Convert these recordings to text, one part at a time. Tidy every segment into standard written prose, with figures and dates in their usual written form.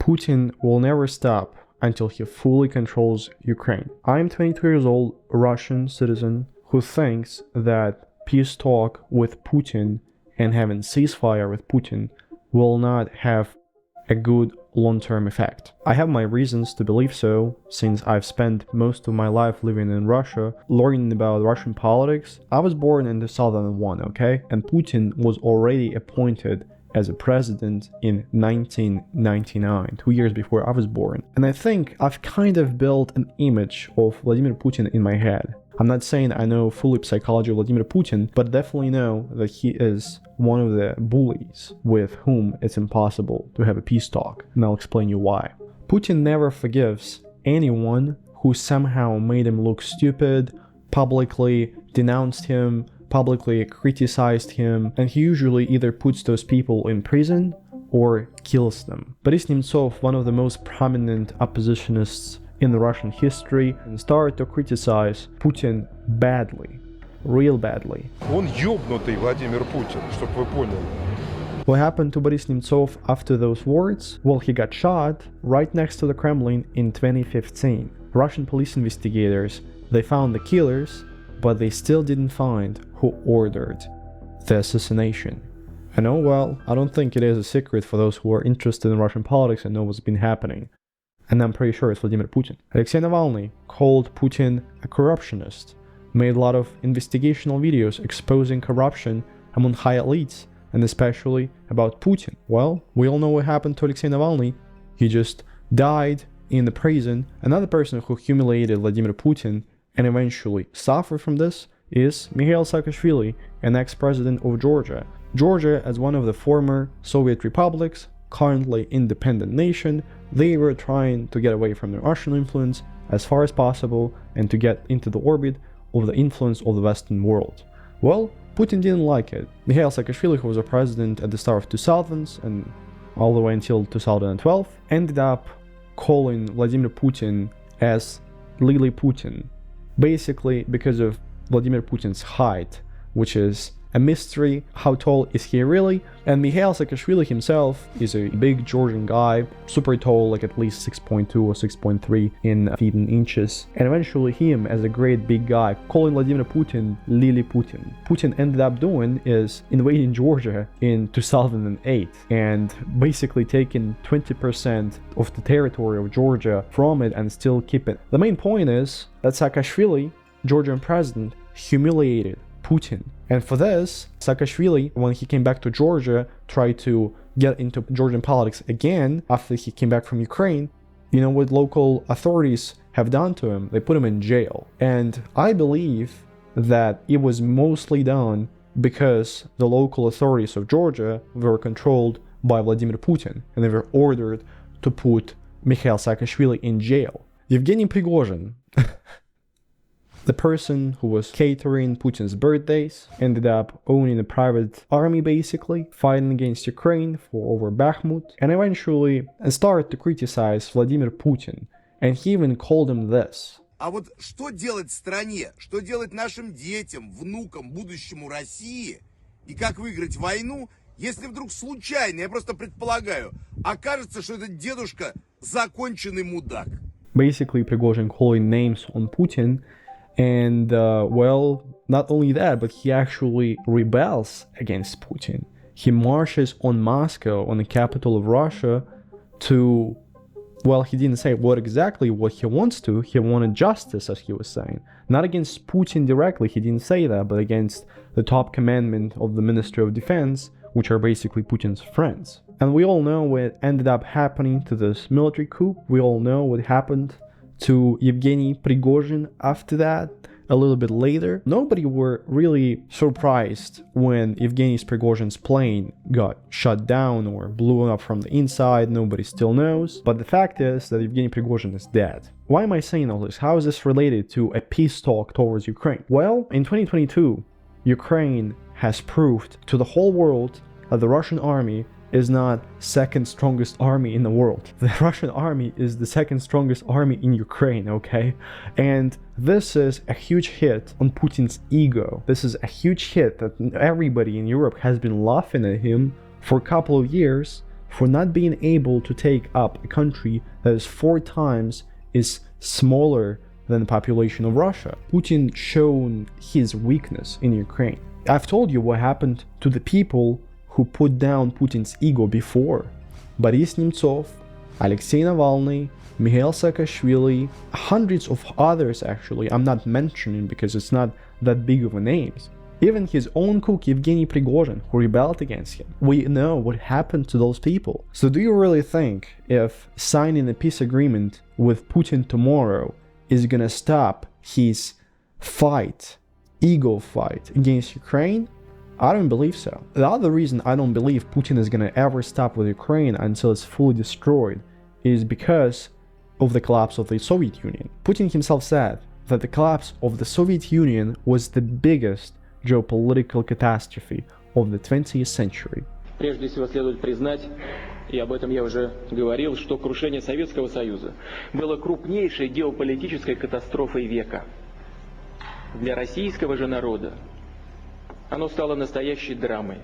Putin will never stop until he fully controls Ukraine. I am 22 years old, a Russian citizen who thinks that peace talk with Putin and having ceasefire with Putin will not have a good long-term effect. I have my reasons to believe so, since I've spent most of my life living in Russia, learning about Russian politics. I was born in 2001, okay? And Putin was already appointed as a president in 1999, 2 years before I was born. And I think I've kind of built an image of Vladimir Putin in my head. I'm not saying I know fully psychology of Vladimir Putin, but definitely know that he is one of the bullies with whom it's impossible to have a peace talk, and I'll explain you why. Putin never forgives anyone who somehow made him look stupid, publicly denounced him, publicly criticized him, and he usually either puts those people in prison or kills them. Boris Nemtsov, one of the most prominent oppositionists in the Russian history, and started to criticize Putin badly, real badly. Он ёбнутый Владимир Путин, чтоб вы поняли. What happened to Boris Nemtsov after those words? Well, he got shot right next to the Kremlin in 2015. Russian police investigators, they found the killers, but they still didn't find who ordered the assassination. And oh well, I don't think it is a secret for those who are interested in Russian politics and know what's been happening. And I'm pretty sure it's Vladimir Putin. Alexei Navalny called Putin a corruptionist, made a lot of investigational videos exposing corruption among high elites, and especially about Putin. Well, we all know what happened to Alexei Navalny. He just died in the prison. Another person who humiliated Vladimir Putin and eventually suffered from this is Mikhail Saakashvili, an ex-president of Georgia. Georgia, as one of the former Soviet republics, currently independent nation, they were trying to get away from the Russian influence as far as possible and to get into the orbit of the influence of the Western world. Well, Putin didn't like it. Mikhail Saakashvili, who was a president at the start of 2000s and all the way until 2012, ended up calling Vladimir Putin as Lily Putin, basically because of Vladimir Putin's height, which is a mystery. How tall is he really? And Mikhail Saakashvili himself is a big Georgian guy, super tall, like at least 6.2 or 6.3 in feet and inches. And eventually him, as a great big guy, calling Vladimir Putin Lily Putin. Putin ended up doing is invading Georgia in 2008 and basically taking 20% of the territory of Georgia from it and still keep it. The main point is that Saakashvili, Georgian president, humiliated Putin. And for this, Saakashvili, when he came back to Georgia, tried to get into Georgian politics again after he came back from Ukraine. You know what local authorities have done to him? They put him in jail. And I believe that it was mostly done because the local authorities of Georgia were controlled by Vladimir Putin, and they were ordered to put Mikhail Saakashvili in jail. Yevgeny Prigozhin, the person who was catering Putin's birthdays, ended up owning a private army basically, fighting against Ukraine for over Bakhmut, and eventually started to criticize Vladimir Putin, and he even called him this. А вот что делать стране, что делать нашим детям, внукам, будущему России, и как выиграть войну, если вдруг случайно, я просто предполагаю, окажется, что этот дедушка законченный мудак. Basically, Prigozhin calling names on Putin. And, well, not only that, but he actually rebels against Putin. He marches on Moscow, on the capital of Russia, to, well, he didn't say what he wants to. He wanted justice, as he was saying. Not against Putin directly, he didn't say that, but against the top commandment of the Ministry of Defense, which are basically Putin's friends. And we all know what ended up happening to this military coup. We all know what happened to Yevgeny Prigozhin after that, a little bit later. Nobody were really surprised when Yevgeny Prigozhin's plane got shut down or blew up from the inside. Nobody still knows. But the fact is that Yevgeny Prigozhin is dead. Why am I saying all this? How is this related to a peace talk towards Ukraine? Well, in 2022, Ukraine has proved to the whole world that the Russian army is not second strongest army in the world. The Russian army is the second strongest army in Ukraine, okay? And this is a huge hit on Putin's ego. This is a huge hit that everybody in Europe has been laughing at him for a couple of years for not being able to take up a country that is 4 times is smaller than the population of Russia. Putin shown his weakness in Ukraine. I've told you what happened to the people who put down Putin's ego before. Boris Nemtsov, Alexei Navalny, Mikhail Saakashvili, hundreds of others actually I'm not mentioning because it's not that big of a names. Even his own cook Yevgeny Prigozhin, who rebelled against him. We know what happened to those people. So do you really think if signing a peace agreement with Putin tomorrow is gonna stop his fight, ego fight against Ukraine? I don't believe so. The other reason I don't believe Putin is gonna ever stop with Ukraine until it's fully destroyed is because of the collapse of the Soviet Union. Putin himself said that the collapse of the Soviet Union was the biggest geopolitical catastrophe of the 20th century. Прежде всего следует признать, и об этом я уже говорил, что крушение Советского Союза было крупнейшей геополитической катастрофой века. Для российского же народа оно стало настоящей драмой.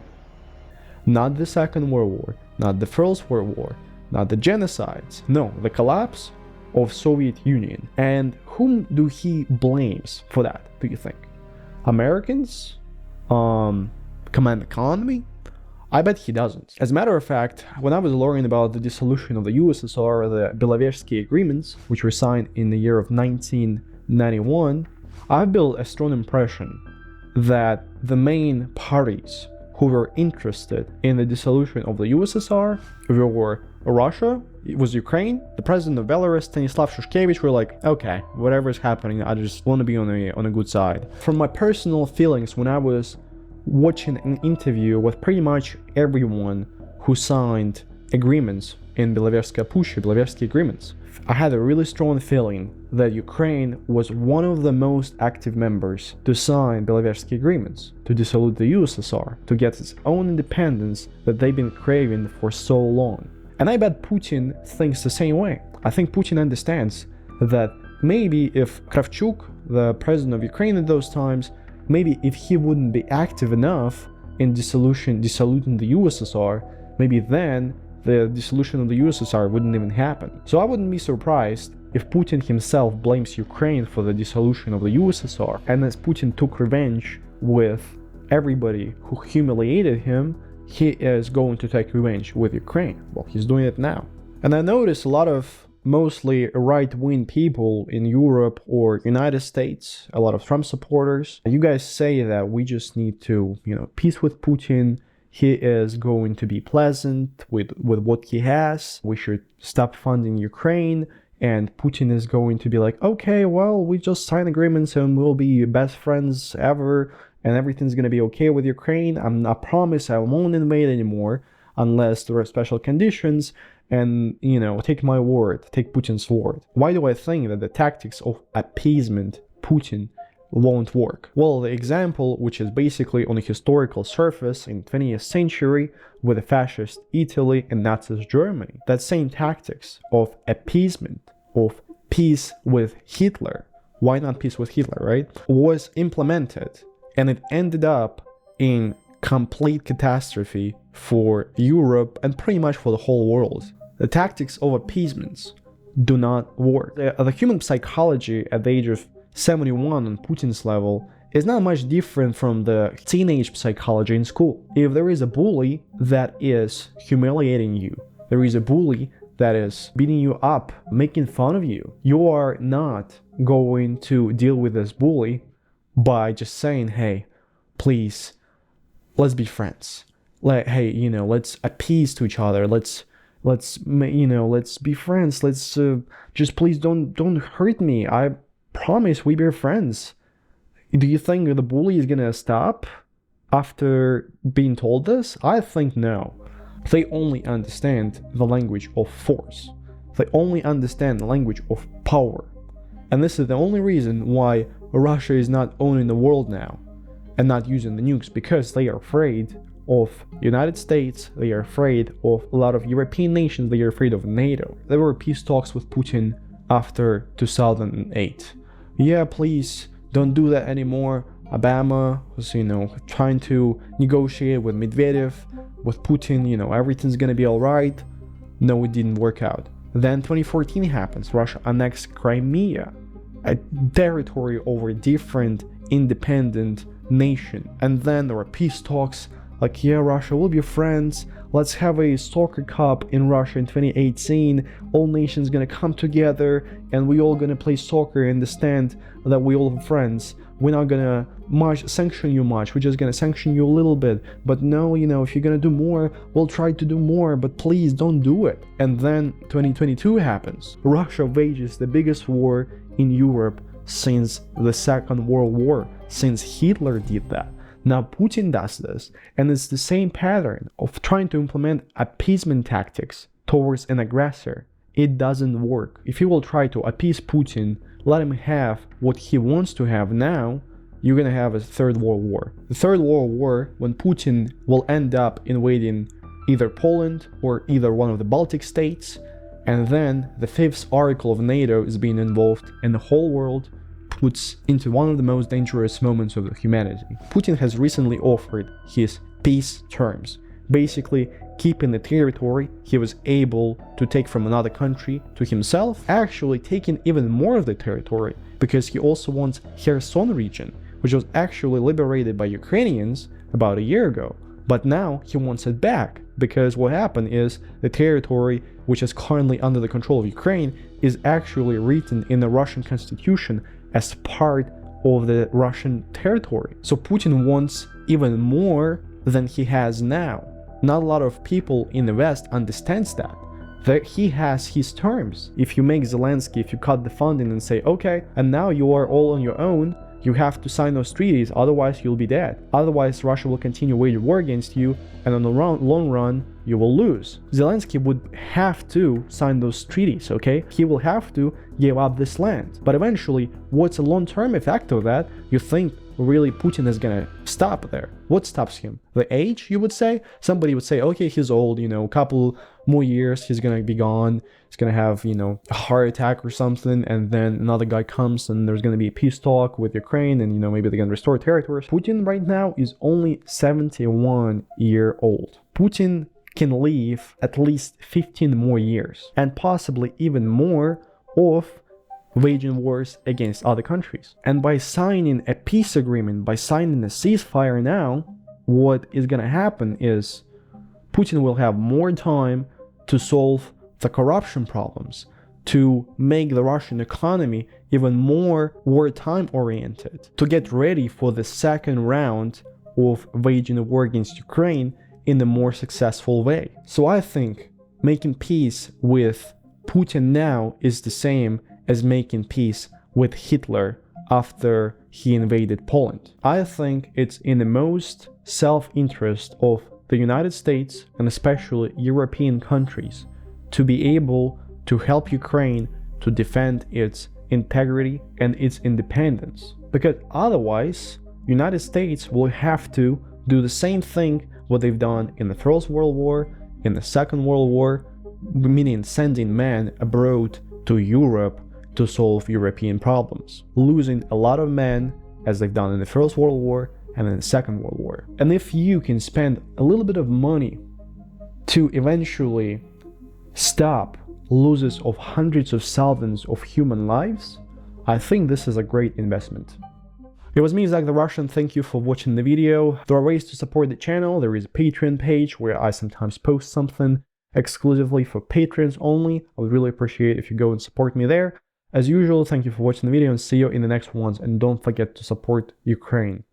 Not the Second World War, not the First World War, not the genocides. No, the collapse of Soviet Union. And whom do he blames for that, do you think? Americans? Command economy? I bet he doesn't. As a matter of fact, when I was learning about the dissolution of the USSR, the Beleski agreements, which were signed in the year of 1991, I built a strong impression that the main parties who were interested in the dissolution of the USSR were Russia, it was Ukraine, the president of Belarus, Stanislav Shushkevich, were like, okay, whatever is happening, I just want to be on a good side. From my personal feelings, when I was watching an interview with pretty much everyone who signed agreements in Belaversky agreements, I had a really strong feeling that Ukraine was one of the most active members to sign Belaversky agreements, to dissolve the USSR, to get its own independence that they've been craving for so long. And I bet Putin thinks the same way. I think Putin understands that maybe if Kravchuk, the president of Ukraine at those times, maybe if he wouldn't be active enough in dissoluting the USSR, maybe then the dissolution of the USSR wouldn't even happen. So I wouldn't be surprised if Putin himself blames Ukraine for the dissolution of the USSR, and as Putin took revenge with everybody who humiliated him, he is going to take revenge with Ukraine. Well, he's doing it now. And I notice a lot of mostly right-wing people in Europe or United States, a lot of Trump supporters, you guys say that we just need to, peace with Putin. He is going to be pleasant with what he has. We should stop funding Ukraine. And Putin is going to be like, okay, well, we just signed agreements and we'll be best friends ever. And everything's going to be okay with Ukraine. I promise I won't invade anymore unless there are special conditions. And, take my word, take Putin's word. Why do I think that the tactics of appeasement Putin won't work? Well, the example, which is basically on a historical surface in 20th century with the fascist Italy and Nazi Germany, that same tactics of appeasement, of peace with Hitler, why not peace with Hitler, right, was implemented, and it ended up in complete catastrophe for Europe and pretty much for the whole world. The tactics of appeasements do not work. The human psychology at the age of 71 on Putin's level is not much different from the teenage psychology in school. If there is a bully that is humiliating you, there is a bully that is beating you up, making fun of you, you are not going to deal with this bully by just saying, hey, please, let's be friends. Let's appease to each other. Let's be friends. Let's just please don't hurt me. I promise we be friends. Do you think the bully is gonna stop after being told this? I think no. They only understand the language of force. They only understand the language of power. And this is the only reason why Russia is not owning the world now and not using the nukes, because they are afraid of United States, they are afraid of a lot of European nations, they are afraid of NATO. There were peace talks with Putin after 2008. Yeah, please don't do that anymore. Obama was, trying to negotiate with Medvedev, with Putin, everything's gonna be alright. No, it didn't work out. Then 2014 happens. Russia annexed Crimea, a territory over a different independent nation. And then there were peace talks, like, yeah, Russia will be friends. Let's have a soccer cup in Russia in 2018. All nations gonna come together and we all gonna play soccer and understand that we all have friends. We're not gonna sanction you much. We're just gonna sanction you a little bit. But no, if you're gonna do more, we'll try to do more, but please don't do it. And then 2022 happens. Russia wages the biggest war in Europe since the Second World War, since Hitler did that. Now Putin does this, and it's the same pattern of trying to implement appeasement tactics towards an aggressor. It doesn't work. If you will try to appease Putin, let him have what he wants to have now, you're gonna have a third world war. The third world war, when Putin will end up invading either Poland or either one of the Baltic states, and then the fifth article of NATO is being involved, and the whole world puts into one of the most dangerous moments of humanity. Putin has recently offered his peace terms, basically keeping the territory he was able to take from another country to himself, actually taking even more of the territory, because he also wants Kherson region, which was actually liberated by Ukrainians about a year ago. But now he wants it back, because what happened is the territory, which is currently under the control of Ukraine, is actually written in the Russian constitution as part of the Russian territory. So Putin wants even more than he has now. Not a lot of people in the West understands that he has his terms. If you make Zelensky, if you cut the funding and say, okay, and now you are all on your own, you have to sign those treaties, otherwise you'll be dead. Otherwise Russia will continue waging war against you, and on the long run, you will lose. Zelensky would have to sign those treaties, okay? He will have to give up this land. But eventually, what's a long-term effect of that? You think really Putin is gonna stop there? What stops him? The age, you would say? Somebody would say, okay, he's old, a couple more years, he's gonna be gone. He's gonna have, a heart attack or something, and then another guy comes and there's gonna be a peace talk with Ukraine, and maybe they can restore territories. Putin right now is only 71 years old. Putin can live at least 15 more years, and possibly even more, of waging wars against other countries. And by signing a peace agreement, by signing a ceasefire now, what is gonna happen is Putin will have more time to solve the corruption problems, to make the Russian economy even more wartime oriented, to get ready for the second round of waging a war against Ukraine in a more successful way. So I think making peace with Putin now is the same as making peace with Hitler after he invaded Poland. I think it's in the most self-interest of the United States, and especially European countries, to be able to help Ukraine to defend its integrity and its independence. Because otherwise, United States will have to do the same thing what they've done in the First World War, in the Second World War, meaning sending men abroad to Europe to solve European problems, losing a lot of men as they've done in the First World War and in the Second World War. And if you can spend a little bit of money to eventually stop losses of hundreds of thousands of human lives, I think this is a great investment. It was me, Zach the Russian. Thank you for watching the video. There are ways to support the channel. There is a Patreon page where I sometimes post something exclusively for patrons only. I would really appreciate if you go and support me there. As usual, thank you for watching the video, and see you in the next ones. And don't forget to support Ukraine.